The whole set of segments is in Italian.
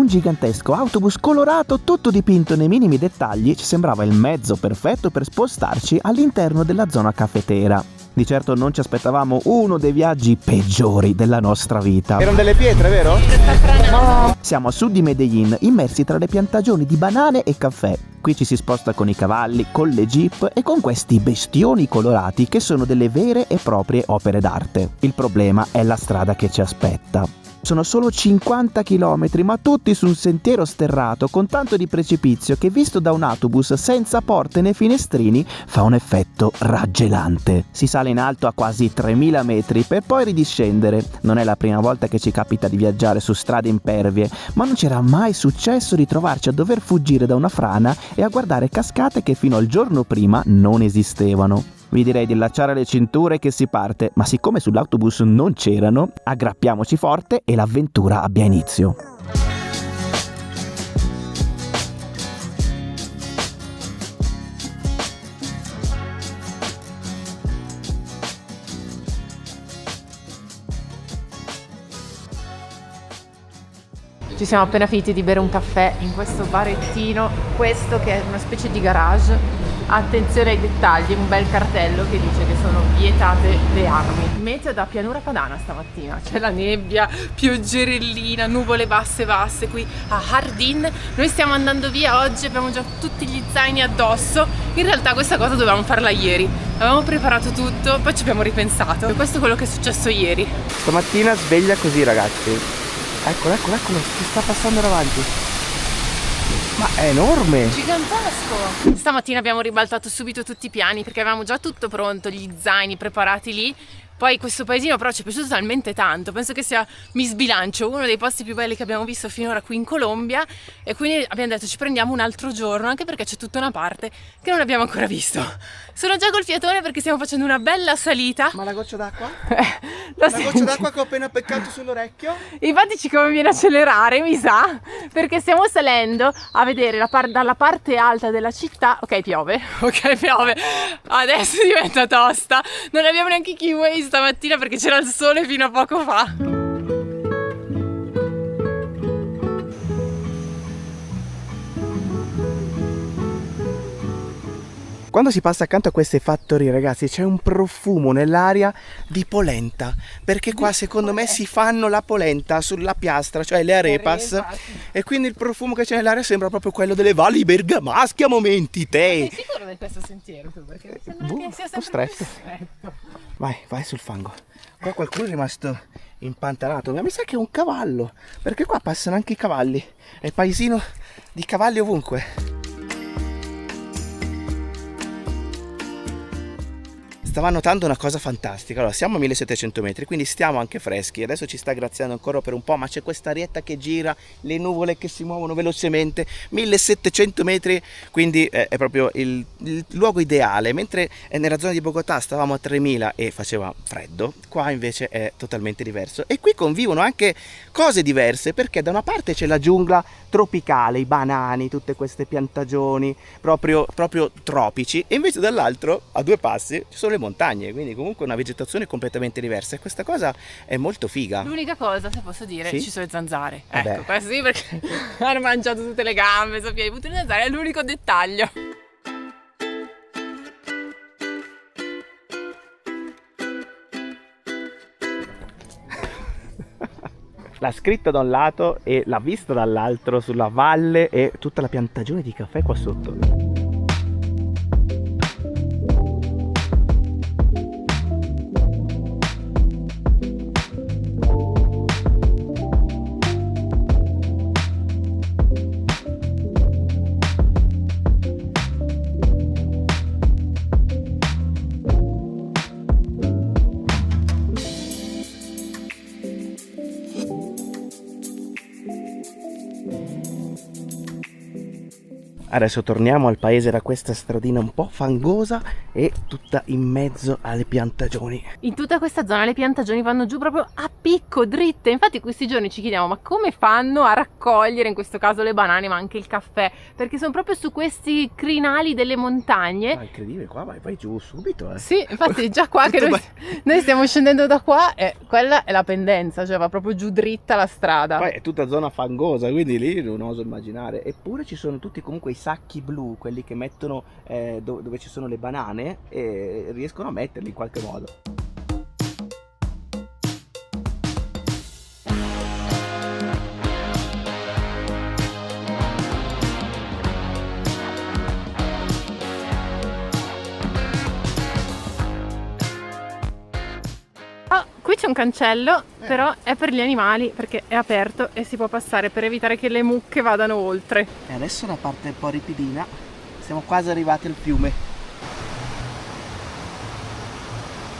un gigantesco autobus colorato tutto dipinto nei minimi dettagli ci sembrava il mezzo perfetto per spostarci all'interno della zona caffetera. Di certo non ci aspettavamo uno dei viaggi peggiori della nostra vita. Erano delle pietre, vero? No. Siamo a sud di Medellin, immersi tra le piantagioni di banane e caffè. Qui ci si sposta con i cavalli, con le jeep e con questi bestioni colorati che sono delle vere e proprie opere d'arte. Il problema è la strada che ci aspetta. Sono solo 50 km, ma tutti su un sentiero sterrato con tanto di precipizio che visto da un autobus senza porte né finestrini fa un effetto raggelante. Si sale in alto a quasi 3000 metri per poi ridiscendere. Non è la prima volta che ci capita di viaggiare su strade impervie, ma non c'era mai successo di trovarci a dover fuggire da una frana e a guardare cascate che fino al giorno prima non esistevano. Vi direi di allacciare le cinture che si parte, ma siccome sull'autobus non c'erano, aggrappiamoci forte e l'avventura abbia inizio. Ci siamo appena finiti di bere un caffè in questo barettino, questo che è una specie di garage. Attenzione ai dettagli, un bel cartello che dice che sono vietate le armi. Meteo da pianura padana stamattina, c'è la nebbia, pioggerellina, nuvole basse qui a Hardin. Noi stiamo andando via oggi, abbiamo già tutti gli zaini addosso. In realtà questa cosa dovevamo farla ieri, avevamo preparato tutto, poi ci abbiamo ripensato. E questo è quello che è successo ieri. Stamattina sveglia così, ragazzi. Eccolo, si sta passando davanti. Ma è enorme! Gigantesco! Stamattina abbiamo ribaltato subito tutti i piani perché avevamo già tutto pronto, gli zaini preparati lì. Poi questo paesino però ci è piaciuto talmente tanto, penso che sia, mi sbilancio, uno dei posti più belli che abbiamo visto finora qui in Colombia, e quindi abbiamo detto ci prendiamo un altro giorno, anche perché c'è tutta una parte che non abbiamo ancora visto. Sono già col fiatone perché stiamo facendo una bella salita. Ma la goccia d'acqua? La goccia d'acqua che ho appena peccato sull'orecchio? Infatti ci conviene accelerare, mi sa, perché stiamo salendo a vedere dalla parte alta della città. Ok, piove, adesso diventa tosta, non abbiamo neanche i keyway stamattina perché c'era il sole fino a poco fa. Quando si passa accanto a queste fattorie, ragazzi, c'è un profumo nell'aria di polenta, perché qua secondo me si fanno la polenta sulla piastra, cioè le arepas, e quindi il profumo che c'è nell'aria sembra proprio quello delle valli bergamasche a momenti, te. Sei sicuro di questo sentiero tu? Perché mi sembra che sia sempre stretto. Vai sul fango. Qua qualcuno è rimasto impantanato, ma mi sa che è un cavallo, perché qua passano anche i cavalli, è paesino di cavalli ovunque. Stavo notando una cosa fantastica. Allora, siamo a 1700 metri, quindi stiamo anche freschi. Adesso ci sta graziando ancora per un po', ma c'è questa arietta che gira, le nuvole che si muovono velocemente. 1700 metri, quindi è proprio il luogo ideale. Mentre nella zona di Bogotà stavamo a 3000 e faceva freddo, qua invece è totalmente diverso. E qui convivono anche cose diverse, perché da una parte c'è la giungla tropicale, i banani, tutte queste piantagioni proprio tropici, e invece dall'altro, a due passi, ci sono le montagne, quindi comunque una vegetazione completamente diversa, e questa cosa è molto figa. L'unica cosa, se posso dire, sì? Ci sono le zanzare. Vabbè. Ecco, questo sì, perché hanno mangiato tutte le gambe, Sofia, hai avuto le zanzare, è l'unico dettaglio. La scritta da un lato e la vista dall'altro sulla valle e tutta la piantagione di caffè qua sotto. Adesso torniamo al paese da questa stradina un po' fangosa e tutta in mezzo alle piantagioni. In tutta questa zona le piantagioni vanno giù proprio a picco, dritte. Infatti questi giorni ci chiediamo ma come fanno a raccogliere in questo caso le banane ma anche il caffè, perché sono proprio su questi crinali delle montagne. Ma è incredibile, qua vai giù subito, eh. Sì, infatti già qua che noi stiamo scendendo da qua e quella è la pendenza, cioè va proprio giù dritta la strada. Poi è tutta zona fangosa, quindi lì non oso immaginare. Eppure ci sono tutti comunque i sacchi blu, quelli che mettono dove ci sono le banane, e riescono a metterli in qualche modo. Qui c'è un cancello, però è per gli animali perché è aperto e si può passare per evitare che le mucche vadano oltre. E adesso una parte un po' ripidina, siamo quasi arrivati al fiume.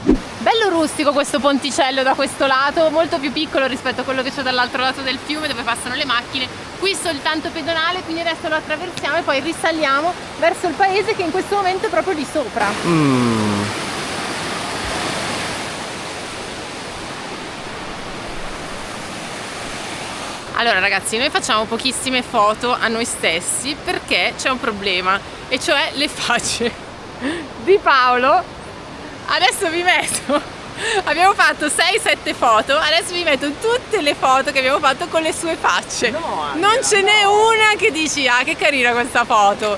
Bello rustico questo ponticello da questo lato, molto più piccolo rispetto a quello che c'è dall'altro lato del fiume dove passano le macchine. Qui soltanto pedonale, quindi adesso lo attraversiamo e poi risaliamo verso il paese che in questo momento è proprio lì sopra. Allora ragazzi, noi facciamo pochissime foto a noi stessi perché c'è un problema, e cioè le facce di Paolo. Adesso vi metto, abbiamo fatto 6-7 foto, adesso vi metto tutte le foto che abbiamo fatto con le sue facce. Non ce n'è una che dici ah che carina questa foto.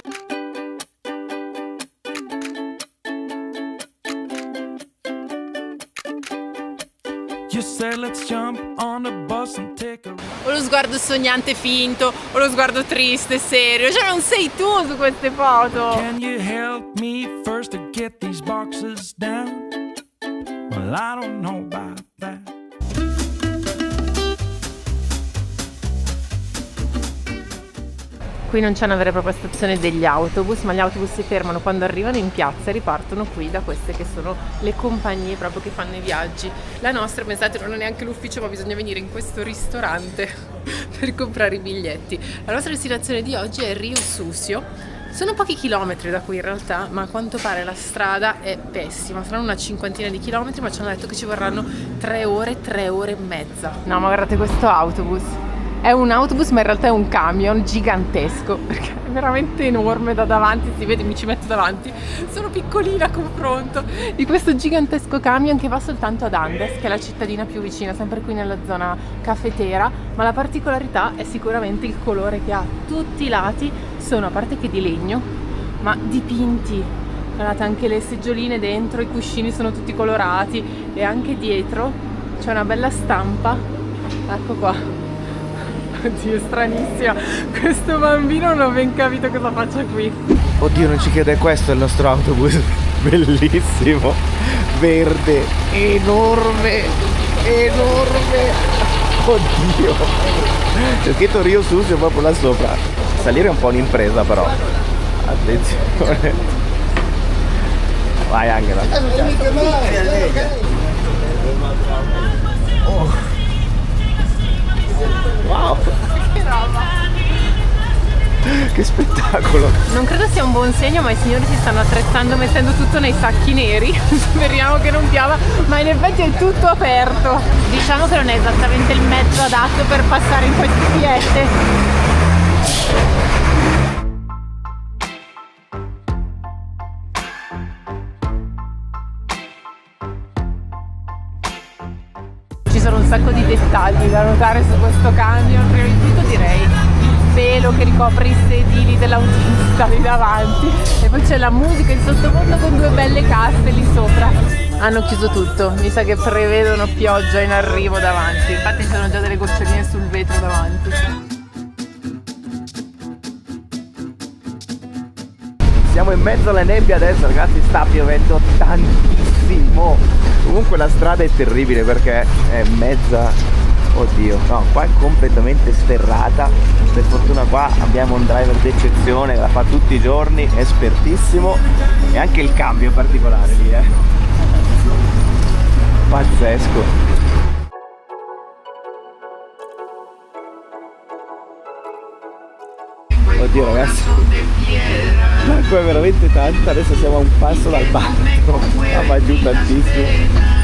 O lo sguardo sognante finto, o lo sguardo triste, serio, cioè non sei tu su queste foto. Can you help me first to get these boxes down? Well, I don't know about that. Qui non c'è una vera e propria stazione degli autobus, ma gli autobus si fermano quando arrivano in piazza e ripartono qui da queste che sono le compagnie proprio che fanno i viaggi. La nostra, pensate, non è neanche l'ufficio, ma bisogna venire in questo ristorante per comprare i biglietti. La nostra destinazione di oggi è Rio Susio. Sono pochi chilometri da qui in realtà, ma a quanto pare la strada è pessima. Saranno una cinquantina di chilometri, ma ci hanno detto che ci vorranno 3 ore e mezza. No, ma guardate questo autobus. È un autobus ma in realtà è un camion gigantesco perché è veramente enorme da davanti, si vede, mi ci metto davanti, sono piccolina a confronto di questo gigantesco camion che va soltanto ad Andes, che è la cittadina più vicina, sempre qui nella zona caffetera, ma la particolarità è sicuramente il colore che ha. Tutti i lati sono, a parte che di legno, ma dipinti. Guardate, anche le seggioline dentro, i cuscini sono tutti colorati e anche dietro c'è una bella stampa, ecco qua. Oddio, è stranissima. Questo bambino non ho ben capito cosa faccia qui. Oddio, non ci credo, è questo il nostro autobus. Bellissimo, verde, enorme. Oddio, c'è scritto Rio Susio proprio là sopra. Salire è un po' un'impresa però. Attenzione. Vai Angela. Oh. Wow, Che roba! che spettacolo! Non credo sia un buon segno, ma i signori si stanno attrezzando mettendo tutto nei sacchi neri. Speriamo che non piova, ma in effetti è tutto aperto. Diciamo che non è esattamente il mezzo adatto per passare in queste fiette. Ci sono un sacco di dettagli da notare su questo camion. Prima di tutto direi il velo che ricopre i sedili dell'autista lì davanti, e poi c'è la musica in sottofondo con 2 belle casse lì sopra. Hanno chiuso tutto, mi sa che prevedono pioggia in arrivo davanti, infatti ci sono già delle goccioline sul vetro davanti. Siamo in mezzo alla nebbia adesso, ragazzi, sta piovendo tantissimo. Comunque la strada è terribile perché è mezza, oddio, no, qua è completamente sterrata. Per fortuna qua abbiamo un driver d'eccezione, la fa tutti i giorni, espertissimo, e anche il cambio è particolare lì, pazzesco. Oddio ragazzi, l'acqua è veramente tanta, adesso siamo a un passo dal bagno, va giù tantissimo.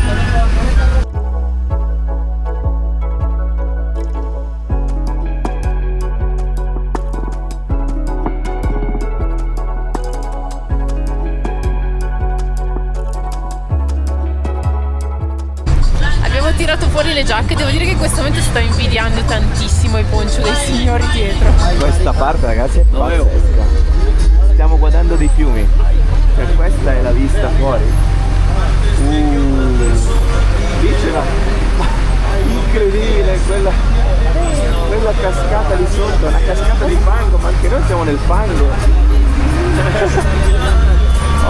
le giacche. Devo dire che in questo momento sto invidiando tantissimo i poncho dei signori dietro. Questa parte ragazzi è pazzesca. Stiamo guardando dei fiumi. Cioè questa è la vista fuori. Lì c'era incredibile quella cascata lì sotto, una cascata di fango, ma anche noi siamo nel fango.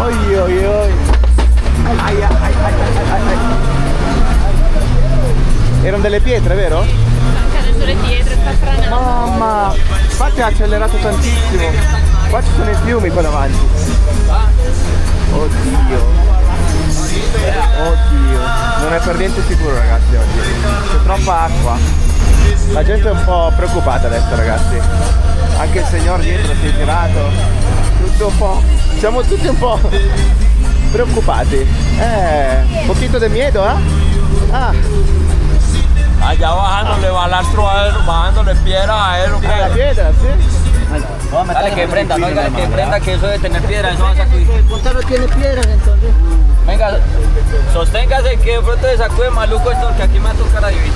Oi oi oi. Ai. Erano delle pietre, vero? Stanno cadendo le pietre, sta franando. Mamma! Infatti ha accelerato tantissimo. Qua ci sono i fiumi qua davanti. Oddio. Oddio. Non è per niente sicuro ragazzi oggi. C'è troppa acqua. La gente è un po' preoccupata adesso ragazzi. Anche il signor dietro si è girato. Tutto un po'. Siamo tutti un po' preoccupati. Un poquito de miedo, eh? Ah. Allá bajándole balastro a él, bajándole piedra a él. La piedra, sì. Dale que prenda, no oiga, que prenda que eso de tener piedra, eso va a sacudir. Gonzalo tiene piedras entonces. Venga, sosténgase que de pronto se sacude maluco esto, que aquí me va a tocar a vivir.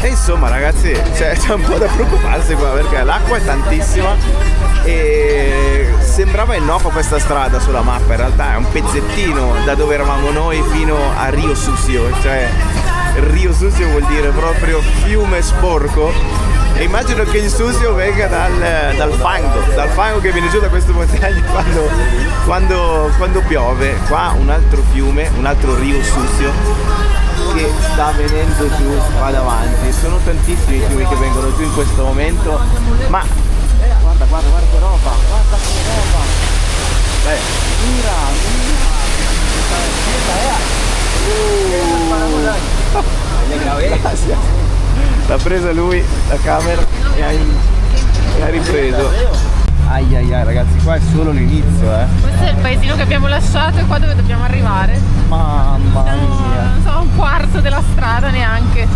E insomma ragazzi c'è un po' da preoccuparsi qua perché l'acqua è tantissima e sembrava innocua questa strada sulla mappa, in realtà è un pezzettino da dove eravamo noi fino a Rio Susio, cioè Rio Susio vuol dire proprio fiume sporco e immagino che il Susio venga dal fango che viene giù da queste montagne quando piove. Qua un altro fiume, un altro Rio Susio che sta venendo giù qua davanti. Sono tantissimi i fiumi che vengono giù in questo momento, ma guarda che roba, guarda che roba. Grazie. L'ha presa lui la camera e ha ripreso. Ai ai ai ragazzi, qua è solo l'inizio, Questo è il paesino che abbiamo lasciato e qua dove dobbiamo arrivare. Mamma mia. Non so, un quarto della strada neanche.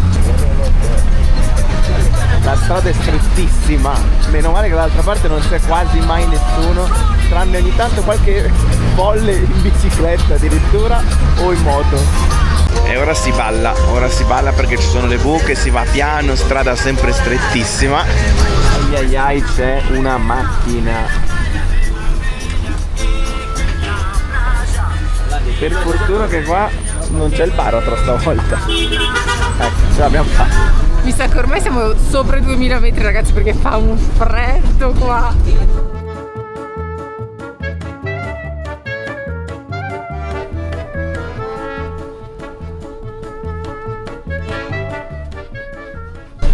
La strada è strettissima, meno male che dall'altra parte non c'è quasi mai nessuno, tranne ogni tanto qualche folle in bicicletta addirittura o in moto. E ora si balla perché ci sono le buche, si va piano, strada sempre strettissima. Ai ai ai, c'è una macchina. Per fortuna che qua non c'è il baratro stavolta. Ecco, ce l'abbiamo fatta. Mi sa che ormai siamo sopra i 2000 metri ragazzi perché fa un freddo qua.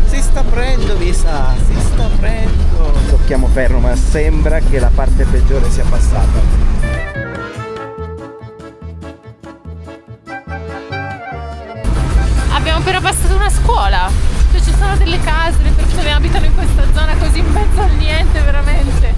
Si sta aprendo, mi sa, si sta aprendo. Tocchiamo ferro, ma sembra che la parte peggiore sia passata. Abbiamo appena passato una scuola, cioè ci sono delle case, le persone abitano in questa zona così in mezzo al niente veramente.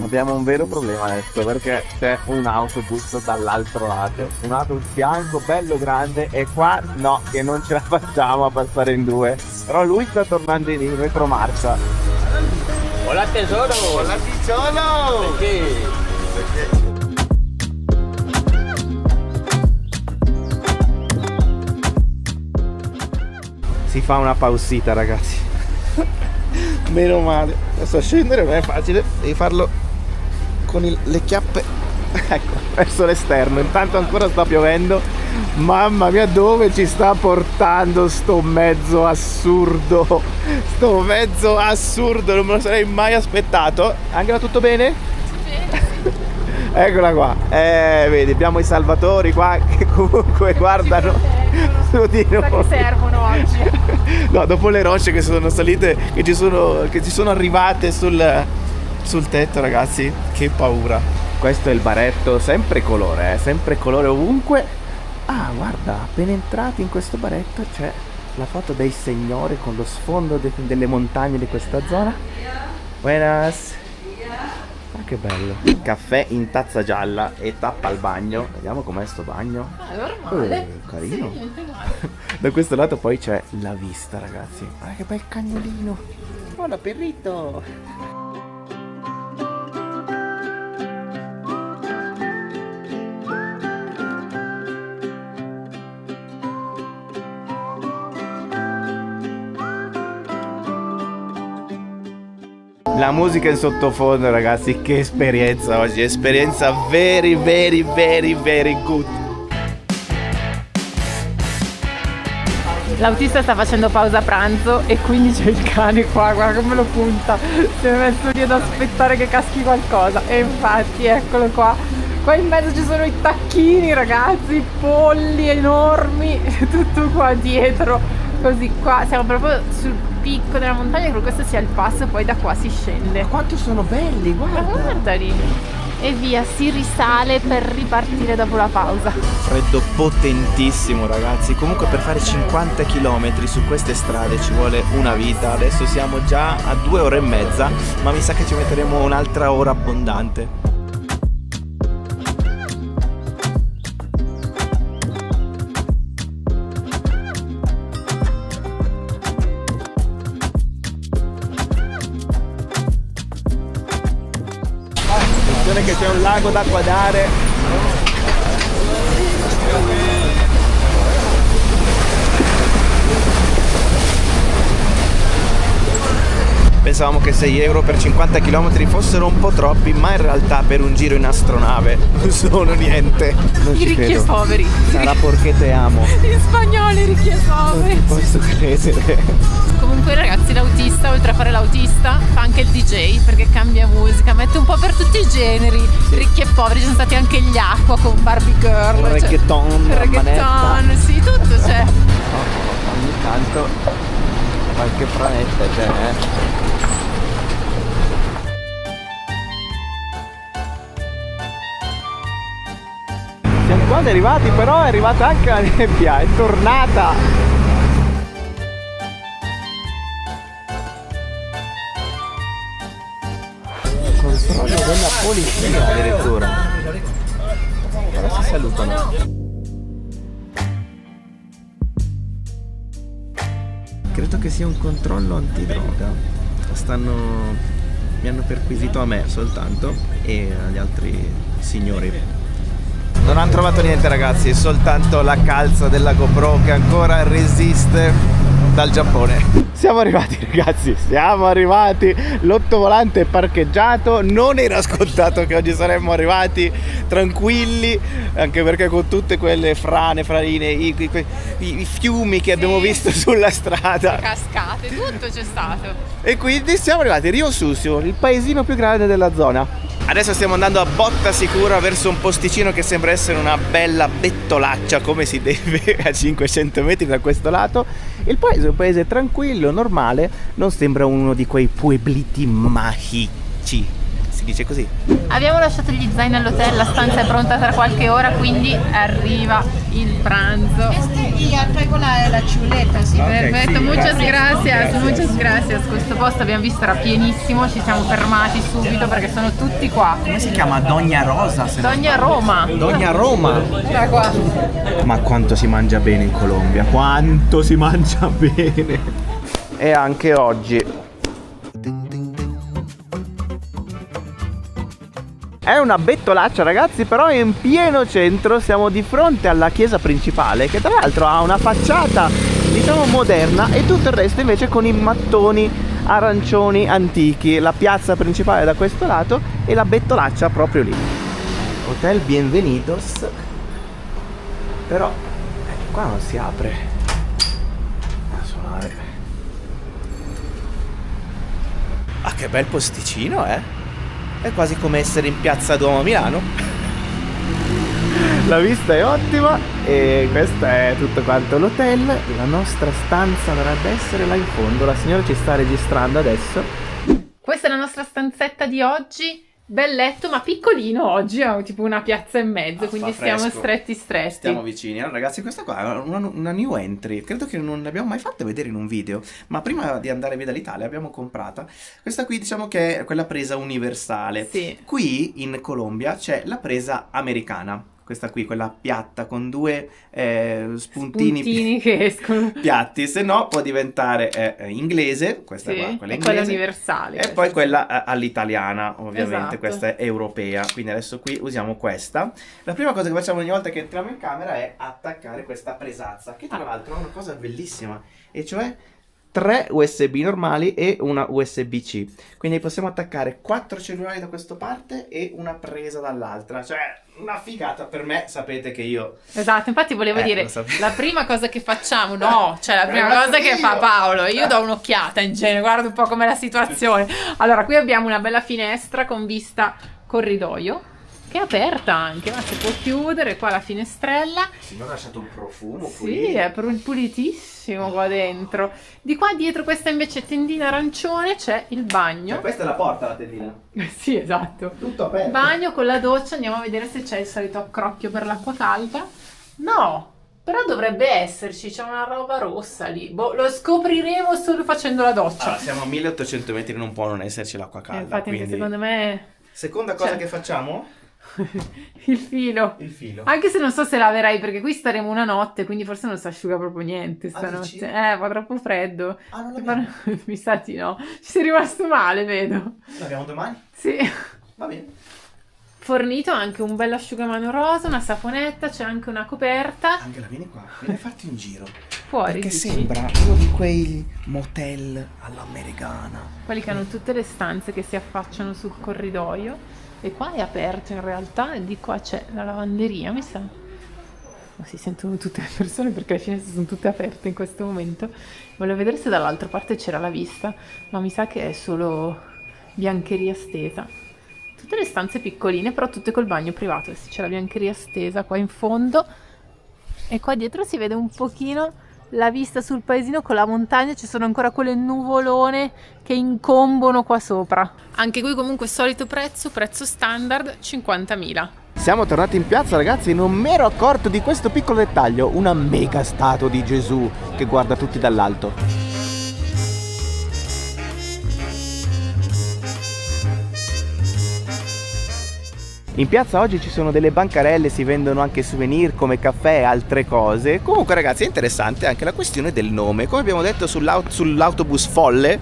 Abbiamo un vero problema adesso perché c'è un autobus dall'altro lato, un autobus bianco bello grande e qua no, che non ce la facciamo a passare in due, però lui sta tornando in retromarcia. Hola tesoro. Hola picciolo! Perché? Si fa una pausita ragazzi. Meno male. Adesso a scendere non è facile, devi farlo con le chiappe, ecco, verso l'esterno. Intanto ancora sta piovendo. Mamma mia, dove ci sta portando sto mezzo assurdo? Sto mezzo assurdo, non me lo sarei mai aspettato. Angela, tutto bene? Eccola qua. Vedi, abbiamo i salvatori qua che comunque guardano su di noi. Che servono oggi. No, dopo le rocce che sono salite, che ci sono arrivate sul tetto, ragazzi, che paura. Questo è il baretto, sempre colore ovunque. Ah, guarda, appena entrati in questo baretto c'è la foto dei signori con lo sfondo delle montagne di questa zona. Buenas. Ah, che bello. Caffè in tazza gialla e tappa al bagno. Vediamo com'è sto bagno. Normale. Carino. Sì, niente male. Da questo lato poi c'è la vista, ragazzi. Guarda che bel cagnolino. Hola perrito. La musica in sottofondo, ragazzi, che esperienza oggi, esperienza very good. L'autista sta facendo pausa pranzo e quindi c'è il cane qua, guarda come lo punta. Si è messo lì ad aspettare che caschi qualcosa. E infatti eccolo qua. Qua in mezzo ci sono i tacchini, ragazzi, i polli enormi, tutto qua dietro. Così qua siamo proprio sul picco della montagna, credo questo sia il passo, poi da qua si scende. Quanto sono belli, guarda. Guardali. E via, si risale per ripartire dopo la pausa. Freddo potentissimo, ragazzi. Comunque per fare 50 km su queste strade ci vuole una vita. Adesso siamo già a 2 ore e mezza, ma mi sa che ci metteremo un'altra ora abbondante. Che c'è un lago da guardare. Pensavamo che 6 euro per 50 km fossero un po' troppi, ma in realtà per un giro in astronave non sono niente. Non I ricchi e poveri. Sarà perché te amo. In spagnolo i ricchi e poveri. Non posso credere. Comunque ragazzi, l'autista, oltre a fare l'autista, fa anche il DJ perché cambia musica, mette un po' per tutti i generi, ricchi e poveri, ci sono stati anche gli Aqua con Barbie Girl, reggaeton, sì, tutto c'è. Ogni tanto qualche franetta c'è, Siamo quasi arrivati, però è arrivata anche la nebbia, è tornata. Controllo della polizia addirittura. Ora si salutano. Credo che sia un controllo antidroga. Mi hanno perquisito a me soltanto e agli altri signori. Non hanno trovato niente, ragazzi, è soltanto la calza della GoPro che ancora resiste dal Giappone. Siamo arrivati, ragazzi, siamo arrivati. L'ottovolante è parcheggiato. Non era scontato che oggi saremmo arrivati tranquilli, anche perché con tutte quelle franine, i fiumi che abbiamo visto sulla strada, Cascate, tutto c'è stato. E quindi siamo arrivati a Ryosusio, il paesino più grande della zona. Adesso stiamo andando a botta sicura verso un posticino che sembra essere una bella bettolaccia, come si deve, a 500 metri da questo lato. Il paese è un paese tranquillo, normale, non sembra uno di quei puebliti magici. Si dice così. Abbiamo lasciato gli zaini all'hotel, la stanza è pronta tra qualche ora, quindi arriva il pranzo. Y ya traigo la chuleta, sí. Perfetto, muchas gracias. Questo posto abbiamo visto era pienissimo, ci siamo fermati subito perché sono tutti qua. Come si chiama? Dogna Rosa? Dogna Roma. Dogna Roma. Era qua. Ma quanto si mangia bene in Colombia, quanto si mangia bene. E anche oggi è una bettolaccia, ragazzi, però è in pieno centro. Siamo di fronte alla chiesa principale, che tra l'altro ha una facciata, diciamo, moderna, e tutto il resto invece con i mattoni arancioni antichi. La piazza principale da questo lato e la bettolaccia proprio lì. Hotel Bienvenidos. Però qua non si apre a suonare. Ah, che bel posticino, È quasi come essere in Piazza Duomo a Milano. La vista è ottima e questo è tutto quanto l'hotel. La nostra stanza dovrebbe essere là in fondo. La signora ci sta registrando adesso. Questa è la nostra stanzetta di oggi. Bel letto, ma piccolino oggi, è tipo una piazza e mezzo, quindi stiamo stretti. Stiamo vicini. Allora, ragazzi, questa qua è una new entry. Credo che non l'abbiamo mai fatta vedere in un video, ma prima di andare via dall'Italia abbiamo comprata. Questa qui, diciamo che è quella presa universale. Sì. Qui in Colombia c'è la presa americana. questa qui, quella piatta con due spuntini che escono. piatti, se no può diventare inglese, questa Sì, qua, quella e inglese, quella universale. e poi quella all'italiana, ovviamente. Esatto. Questa è europea, quindi adesso qui usiamo questa. La prima cosa che facciamo ogni volta che entriamo in camera è attaccare questa presazza, che tra l'altro è una cosa bellissima, e cioè 3 USB normali e una USB-C, quindi possiamo attaccare 4 cellulari da questa parte e una presa dall'altra, cioè una figata. Per me, sapete che io... Esatto, infatti volevo dire, lo sapevo. la prima cosa che facciamo, no, cioè la prima Guarda cosa che io. fa Paolo, io do un'occhiata in genere, guardo un po' com'è la situazione. Allora, qui abbiamo una bella finestra con vista corridoio, che è aperta anche, ma si può chiudere, qua la finestrella. Il signore ha lasciato un profumo Sì, qui. è pulitissimo qua dentro. Di qua dietro questa invece tendina arancione c'è il bagno. Cioè, questa è la porta, la tendina. Sì, esatto. Tutto aperto. Bagno con la doccia, andiamo a vedere se c'è il solito accrocchio per l'acqua calda. No, però dovrebbe esserci, c'è una roba rossa lì. Boh, lo scopriremo solo facendo la doccia. Allora, siamo a 1800 metri, non può non esserci l'acqua calda. Infatti anche quindi... secondo me Seconda cosa Cioè- che facciamo? il filo. Il filo. Anche se non so se laverai, perché qui staremo una notte, quindi forse non si asciuga proprio niente dici? stanotte. Fa troppo freddo. Ah, non l'abbiamo. Mi sa di no. Ci sei rimasto male, vedo. L'abbiamo domani? Sì. Va bene. Fornito anche un bel asciugamano rosa, una saponetta, c'è anche una coperta. Angela, vieni qua, vieni a farti un giro. Fuori, Perché dici? sembra uno di quei motel all'americana. Quelli che hanno tutte le stanze che si affacciano sul corridoio. E qua è aperto in realtà, e di qua c'è la lavanderia, mi sa. Ma si sentono tutte le persone perché le finestre sono tutte aperte in questo momento. Volevo vedere se dall'altra parte c'era la vista, ma mi sa che è solo biancheria stesa. Tutte le stanze piccoline, però tutte col bagno privato. C'è la biancheria stesa qua in fondo. E qua dietro si vede un pochino la vista sul paesino con la montagna, ci sono ancora quelle nuvolone che incombono qua sopra. Anche qui comunque solito prezzo standard 50.000. Siamo tornati in piazza, ragazzi, e non mi ero accorto di questo piccolo dettaglio, una mega statua di Gesù che guarda tutti dall'alto. In piazza oggi ci sono delle bancarelle, si vendono anche souvenir come caffè e altre cose. Comunque, ragazzi, è interessante anche la questione del nome. Come abbiamo detto sull'autobus folle,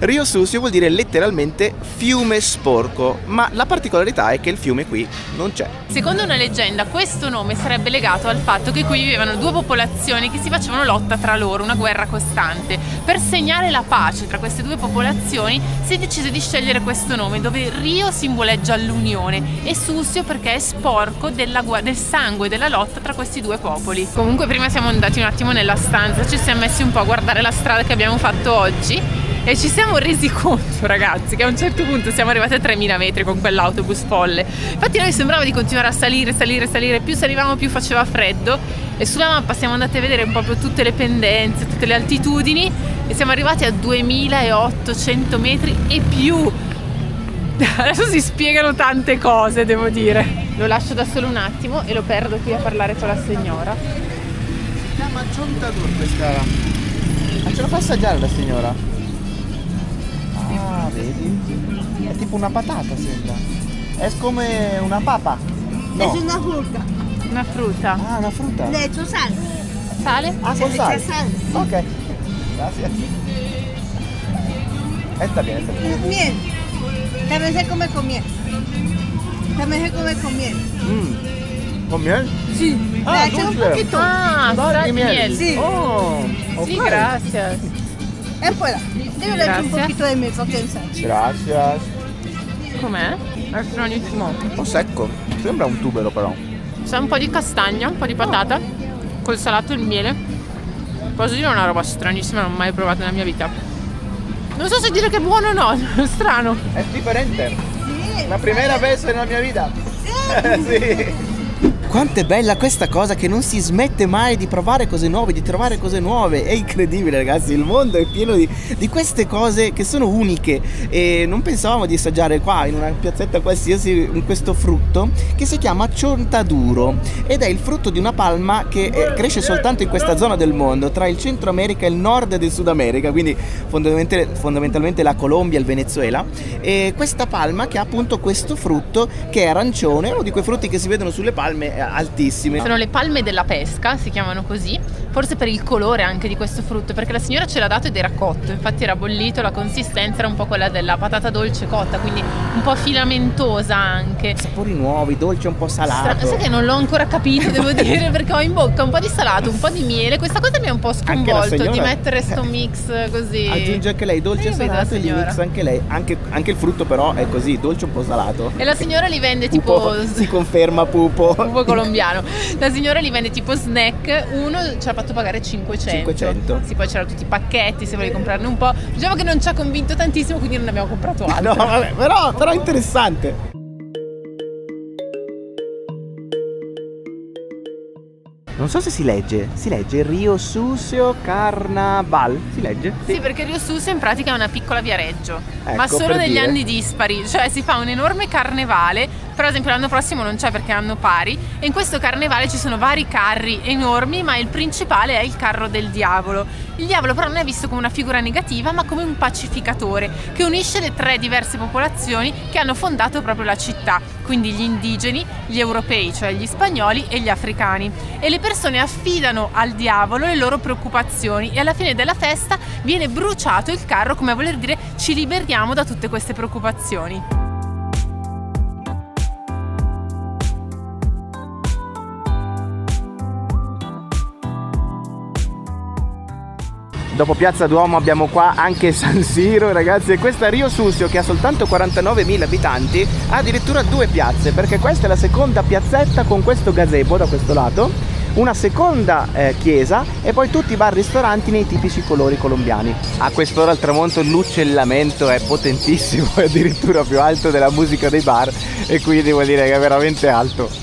Rio Susio vuol dire letteralmente fiume sporco, ma la particolarità è che il fiume qui non c'è. Secondo una leggenda questo nome sarebbe legato al fatto che qui vivevano due popolazioni che si facevano lotta tra loro, una guerra costante. Per segnare la pace tra queste due popolazioni si decise di scegliere questo nome, dove Rio simboleggia l'unione e Susio perché è sporco del sangue della lotta tra questi due popoli. Comunque prima siamo andati un attimo nella stanza, ci siamo messi un po' a guardare la strada che abbiamo fatto oggi e ci siamo resi conto, ragazzi, che a un certo punto siamo arrivati a 3000 metri con quell'autobus folle. Infatti a noi sembrava di continuare a salire, più salivamo più faceva freddo e sulla mappa siamo andati a vedere proprio tutte le pendenze, tutte le altitudini e siamo arrivati a 2800 metri e più. Adesso si spiegano tante cose, devo dire. Lo lascio da solo un attimo e lo perdo qui a parlare con la signora. Si chiama Chontaduro questa. Ma ce lo fa assaggiare la signora? Ah, vedi? È tipo una patata, sembra. È come una papa. No. Es una fruta. Una frutta. Ah, una frutta. Le echo sal. Sale? Ah, Se con le sale. echa sal. Ok. Gracias. Está bien, está bien. Miel. También se come con miel. También se come con miel. Con miel? Sí. Ah, Le echo un dulce. poquito. Ah, Dai, di miel. Sí. Oh, Sì, ok. grazie. Fuera. Yo le echo un Gracias. poquito de miel porque es sal. Gracias. Com'è? È stranissimo. Un po' secco. Sembra un tubero però. C'è un po' di castagna, un po' di patata, col salato e il miele. Posso dire una roba stranissima, non ho mai provato nella mia vita. Non so se dire che è buono o no, è strano. È differente. Sí. La primera vez nella mia vita. Sì. Quanto è bella questa cosa che non si smette mai di provare cose nuove, di trovare cose nuove. È incredibile, ragazzi, il mondo è pieno di queste cose che sono uniche e non pensavamo di assaggiare qua in una piazzetta qualsiasi questo frutto che si chiama Chontaduro ed è il frutto di una palma che cresce soltanto in questa zona del mondo, tra il Centro America e il Nord del Sud America, quindi fondamentalmente la Colombia e il Venezuela. E questa palma che ha appunto questo frutto che è arancione, uno di quei frutti che si vedono sulle palme altissime. Sono le palme della pesca, si chiamano così, forse per il colore anche di questo frutto, perché la signora ce l'ha dato ed era cotto, infatti era bollito, la consistenza era un po' quella della patata dolce cotta, quindi un po' filamentosa anche. Sapori nuovi, dolce, un po' salato. Sai che non l'ho ancora capito, devo dire, perché ho in bocca un po' di salato, un po' di miele, questa cosa mi ha un po' sconvolto di mettere sto mix così. Aggiunge anche lei dolce e salato e li mix anche lei, anche il frutto però è così, dolce un po' salato. E la signora li vende pupo, tipo... si conferma pupo. Pupo colombiano. La signora li vende tipo snack, uno ci ha fatto pagare 500. Sì, poi c'erano tutti i pacchetti se volevi comprarne un po'. Diciamo che non ci ha convinto tantissimo, quindi non ne abbiamo comprato altro. No, vabbè, però è interessante. Non so se si legge Rio Susio Carnaval, si legge? Sì, perché Rio Susio in pratica è una piccola Viareggio, ecco, ma solo negli anni dispari, cioè si fa un enorme carnevale, per esempio l'anno prossimo non c'è perché è anno pari, e in questo carnevale ci sono vari carri enormi, ma il principale è il carro del diavolo. Il diavolo però non è visto come una figura negativa, ma come un pacificatore che unisce le 3 diverse popolazioni che hanno fondato proprio la città, quindi gli indigeni, gli europei, cioè gli spagnoli e gli africani, e le persone affidano al diavolo le loro preoccupazioni e alla fine della festa viene bruciato il carro, come a voler dire ci liberiamo da tutte queste preoccupazioni. Dopo Piazza Duomo abbiamo qua anche San Siro, ragazzi, e questa Rio Susio, che ha soltanto 49.000 abitanti, ha addirittura 2 piazze, perché questa è la seconda piazzetta con questo gazebo da questo lato, una seconda chiesa e poi tutti i bar-ristoranti nei tipici colori colombiani. A quest'ora al tramonto l'uccellamento è potentissimo, è addirittura più alto della musica dei bar, e quindi vuol dire che è veramente alto.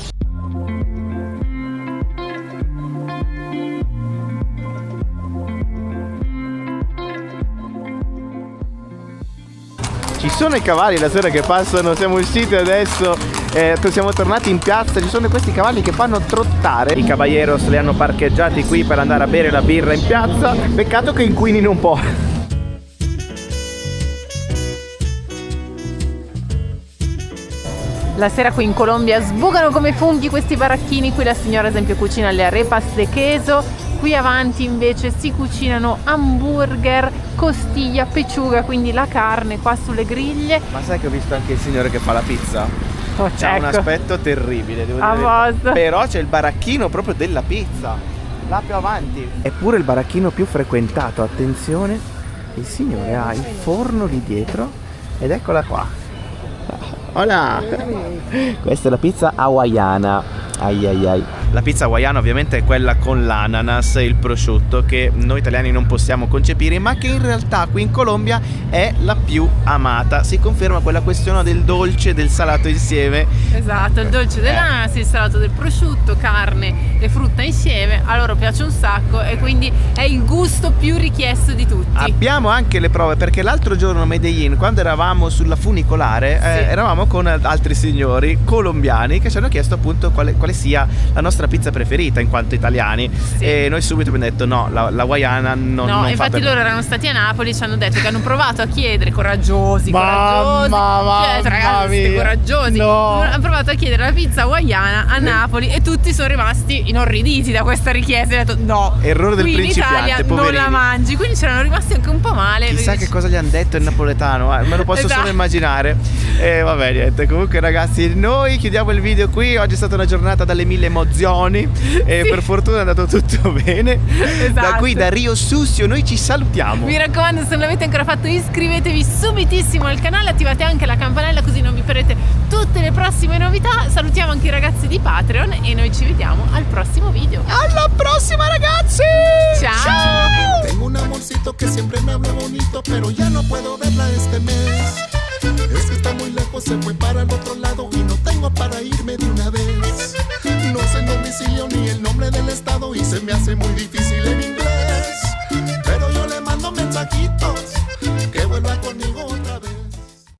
Ci sono i cavalli la sera che passano, siamo usciti adesso, siamo tornati in piazza, ci sono questi cavalli che fanno trottare. I caballeros li hanno parcheggiati qui per andare a bere la birra in piazza, peccato che inquinino un po'. La sera qui in Colombia sbucano come funghi questi baracchini, qui la signora ad esempio cucina le arepas de queso. Qui avanti invece si cucinano hamburger, costiglia, pechuga, quindi la carne qua sulle griglie. Ma sai che ho visto anche il signore che fa la pizza? C'ha un aspetto terribile, devo dire. Però c'è il baracchino proprio della pizza, là più avanti. Eppure il baracchino più frequentato, attenzione, il signore ha il forno lì dietro ed eccola qua. Hola! Questa è la pizza hawaiana. Ai ai ai. La pizza hawaiana ovviamente è quella con l'ananas e il prosciutto, che noi italiani non possiamo concepire, ma che in realtà qui in Colombia è la più amata. Si conferma quella questione del dolce e del salato insieme. Esatto, il dolce dell'ananas, il salato del prosciutto, carne e frutta insieme, a loro piace un sacco e quindi è il gusto più richiesto di tutti. Abbiamo anche le prove, perché l'altro giorno a Medellin, quando eravamo sulla funicolare, eravamo con altri signori colombiani che ci hanno chiesto appunto quale sia la nostra pizza preferita in quanto italiani, e noi subito abbiamo detto no, la hawaiana non fa infatti per loro erano stati a Napoli, ci hanno detto che hanno provato a chiedere, coraggiosi, ragazzi, coraggiosi, hanno provato a chiedere la pizza hawaiana a Napoli e tutti sono rimasti inorriditi da questa richiesta e hanno detto no, errore del qui in Italia poverini. Non la mangi, quindi c'erano rimasti anche un po' male. Chissà che cosa gli hanno detto in napoletano, me lo posso solo immaginare. E vabbè, niente, comunque ragazzi, noi chiudiamo il video qui. Oggi è stata una giornata dalle 1000 emozioni e per fortuna è andato tutto bene. Da qui, da Rio Susio, noi ci salutiamo. Mi raccomando, se non l'avete ancora fatto, iscrivetevi subitissimo al canale, attivate anche la campanella così non vi perdete tutte le prossime novità. Salutiamo anche i ragazzi di Patreon e noi ci vediamo al prossimo video. Alla prossima ragazzi! Ciao! Tengo un amorcito que siempre me habla bonito, pero ya no puedo verla este mes. Es que está muy lejos, se fue para el otro lado y no tengo para irme de una vez. No sé el domicilio ni el nombre del estado y se me hace muy difícil